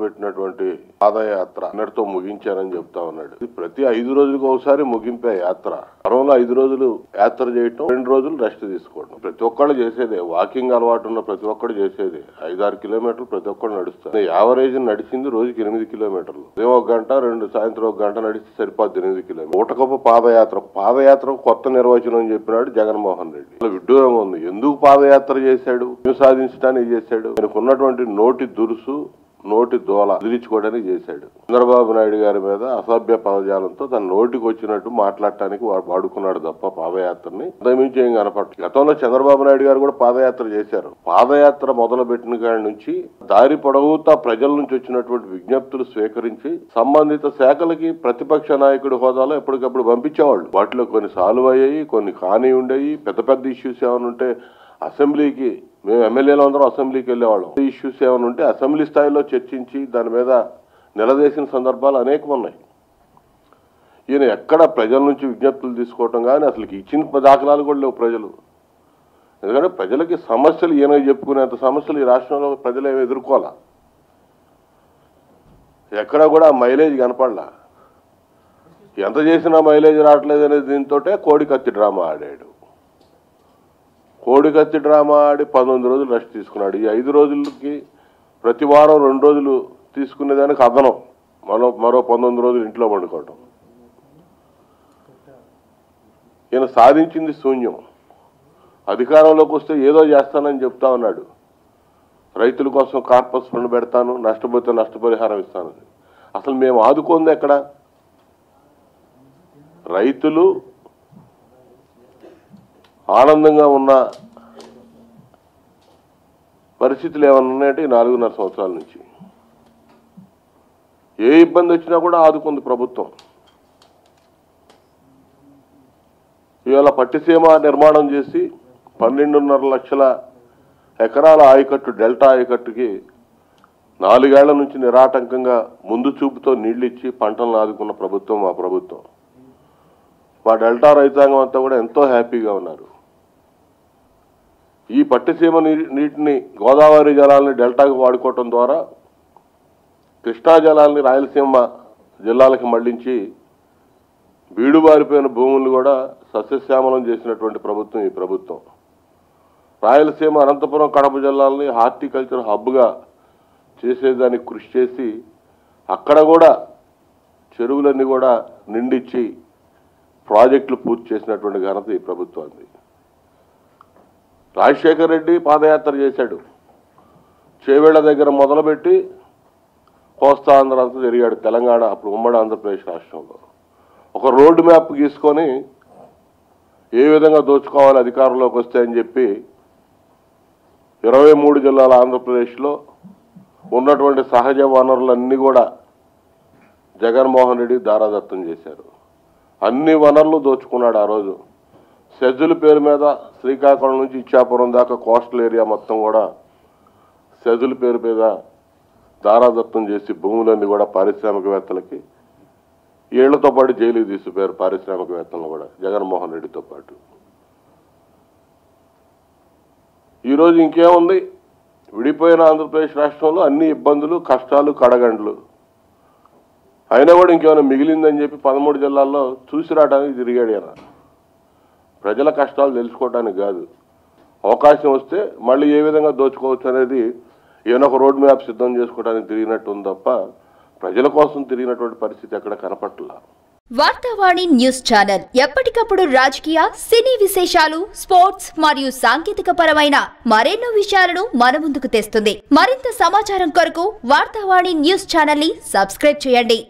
మొదలుపెట్టినటువంటి పాదయాత్ర అన్నటితో ముగించానని చెప్తా ఉన్నాడు. ప్రతి 5 రోజులకు ఒకసారి ముగింపే యాత్ర. వారంలో 5 రోజులు యాత్ర చేయటం, 2 రోజులు రెస్ట్ తీసుకోవడం ప్రతి ఒక్కళ్ళు చేసేదే. వాకింగ్ అలవాటు ఉన్న ప్రతి ఒక్కడు చేసేదే. 5-6 కిలోమీటర్లు ప్రతి ఒక్కడు నడుస్తారు. యావరేజ్ నడిచింది రోజుకి 8 కిలోమీటర్లు. ఉదయం 1 గంట, సాయంత్రం 1 గంట నడిస్తే సరిపోద్ది 8 కిలోమీటర్లు. ఊటకపు పాదయాత్ర కొత్త నిర్వచనం చెప్పినాడు జగన్మోహన్ రెడ్డి. విడ్డూరంగా ఉంది. ఎందుకు పాదయాత్ర చేశాడు? సాధించడానికి చేశాడు. ఆయనకు ఉన్నటువంటి నోటి దురుసు, నోటి దోల వదిలించుకోవడానికి చేశాడు. చంద్రబాబు నాయుడు గారి మీద అసభ్య పదజాలంతో తన నోటికి వచ్చినట్టు మాట్లాడటానికి వాడుకున్నాడు తప్ప పాదయాత్రని అంతమించి ఏం కనపట్లేదు. గతంలో చంద్రబాబు నాయుడు గారు కూడా పాదయాత్ర చేశారు. పాదయాత్ర మొదలు పెట్టిన కాడి నుంచి దారి పొడవుతా ప్రజల నుంచి వచ్చినటువంటి విజ్ఞప్తులు స్వీకరించి సంబంధిత శాఖలకి ప్రతిపక్ష నాయకుడి హోదాలో ఎప్పటికప్పుడు పంపించేవాళ్ళు. వాటిలో కొన్ని సాల్వ్ అయ్యాయి, కొన్ని కాని ఉండేవి. పెద్ద పెద్ద ఇష్యూస్ ఏమైనా ఉంటే అసెంబ్లీకి, మేము ఎమ్మెల్యేలు అందరం అసెంబ్లీకి వెళ్ళేవాళ్ళం. ఇష్యూస్ ఏమైనా ఉంటే అసెంబ్లీ స్థాయిలో చర్చించి దాని మీద నిలదీసిన సందర్భాలు అనేకం ఉన్నాయి. ఈయన ఎక్కడ ప్రజల నుంచి విజ్ఞప్తులు తీసుకోవటం కానీ అసలు ఇచ్చిన దాఖలాలు కూడా లేవు ప్రజలు. ఎందుకంటే ప్రజలకి సమస్యలు ఈయన చెప్పుకునేంత సమస్యలు ఈ రాష్ట్రంలో ప్రజలు ఏమి ఎదుర్కోవాలా. ఎక్కడ కూడా మైలేజ్ కనపడలా. ఎంత చేసినా మైలేజ్ రావట్లేదు అనేది దీంతో కోడికత్తి డ్రామా ఆడాడు. కోడికత్తి డ్రామా ఆడి 19 రోజులు రెస్ట్ తీసుకున్నాడు. ఈ 5 రోజులకి ప్రతి వారం 2 రోజులు తీసుకునేదానికి అదనం మరో 19 రోజులు ఇంట్లో పండుకోవటం. ఈయన సాధించింది శూన్యం. అధికారంలోకి వస్తే ఏదో చేస్తానని చెప్తా ఉన్నాడు. రైతుల కోసం కార్పస్ ఫండ్ పెడతాను, నష్టపోతే నష్టపరిహారం ఇస్తాను. అసలు మేము ఆదుకుంది ఎక్కడ? రైతులు ఆనందంగా ఉన్న పరిస్థితులు ఏమన్నా ఉన్నాయంటే 4.5 సంవత్సరాల నుంచి ఏ ఇబ్బంది వచ్చినా కూడా ఆదుకుంది ప్రభుత్వం. ఇవాళ పట్టిసీమ నిర్మాణం చేసి 12.5 లక్షల ఎకరాల ఆయకట్టు, డెల్టా ఆయకట్టుకి 4 ఏళ్ల నుంచి నిరాటంకంగా ముందు చూపుతో నీళ్లు ఇచ్చి పంటలను ఆదుకున్న ప్రభుత్వం మా ప్రభుత్వం. మా డెల్టా రైతాంగం అంతా కూడా ఎంతో హ్యాపీగా ఉన్నారు. ఈ పట్టిసీమ నీటిని, గోదావరి జలాలని డెల్టాకు వాడుకోవటం ద్వారా కృష్ణా జలాలని రాయలసీమ జిల్లాలకు మళ్లించి బీడుబారిపోయిన భూములు కూడా సస్యశ్యామలం చేసినటువంటి ప్రభుత్వం ఈ ప్రభుత్వం. రాయలసీమ, అనంతపురం, కడప జిల్లాలని హార్టికల్చర్ హబ్గా చేసేదానికి కృషి చేసి అక్కడ కూడా చెరువులన్నీ కూడా నిండిచ్చి ప్రాజెక్టులు పూర్తి చేసినటువంటి ఘనత ఈ ప్రభుత్వాన్ని. రాజశేఖర్ రెడ్డి పాదయాత్ర చేశాడు. చేవేళ్ల దగ్గర మొదలుపెట్టి కోస్తా ఆంధ్ర అంతా తిరిగాడు. తెలంగాణ, అప్పుడు ఉమ్మడి ఆంధ్రప్రదేశ్ రాష్ట్రంలో ఒక రోడ్డు మ్యాప్ గీసుకొని ఏ విధంగా దోచుకోవాలి అధికారంలోకి వస్తే అని చెప్పి 23 జిల్లాల ఆంధ్రప్రదేశ్లో ఉన్నటువంటి సహజ వనరులన్నీ కూడా జగన్మోహన్ రెడ్డి దారాదత్తం చేశారు. అన్ని వనరులు దోచుకున్నాడు. ఆ రోజు సెజ్జుల పేరు మీద శ్రీకాకుళం నుంచి ఇచ్చాపురం దాకా కోస్టల్ ఏరియా మొత్తం కూడా సెజ్జుల పేరు మీద దారాదత్తం చేసి భూములన్నీ కూడా పారిశ్రామికవేత్తలకి, ఏళ్లతో పాటు జైలుకి తీసిపోయారు పారిశ్రామికవేత్తలను కూడా జగన్మోహన్ రెడ్డితో పాటు. ఈరోజు ఇంకేముంది? విడిపోయిన ఆంధ్రప్రదేశ్ రాష్ట్రంలో అన్ని ఇబ్బందులు, కష్టాలు, కడగండ్లు. అయినా కూడా ఇంకేమైనా మిగిలిందని చెప్పి 13 జిల్లాల్లో చూసి రావడానికి తిరిగాడు ఆయన. ప్రజల కష్టాలు తెలుసుకోవడానికి కాదు. అవకాశం వస్తే మళ్ళీ ఏ విధంగా దోచుకోవచ్చు అనేది ఏమైనా ఒక రోడ్ మ్యాప్ సిద్ధం చేసుకోవడానికి తిరిగినట్టు ఉంది తప్ప ప్రజల కోసం తిరిగినటువంటి పరిస్థితి ఎక్కడ కనపట్ల. వార్తావాణి న్యూస్ ఛానల్ ఎప్పటికప్పుడు రాజకీయ, సినీ విశేషాలు, స్పోర్ట్స్ మరియు సాంకేతిక పరమైన మరెన్నో విషయాలను మన ముందుకు తెస్తుంది. మరింత సమాచారం కొరకు వార్తావాణి న్యూస్ ఛానల్ ని సబ్స్క్రైబ్ చేయండి.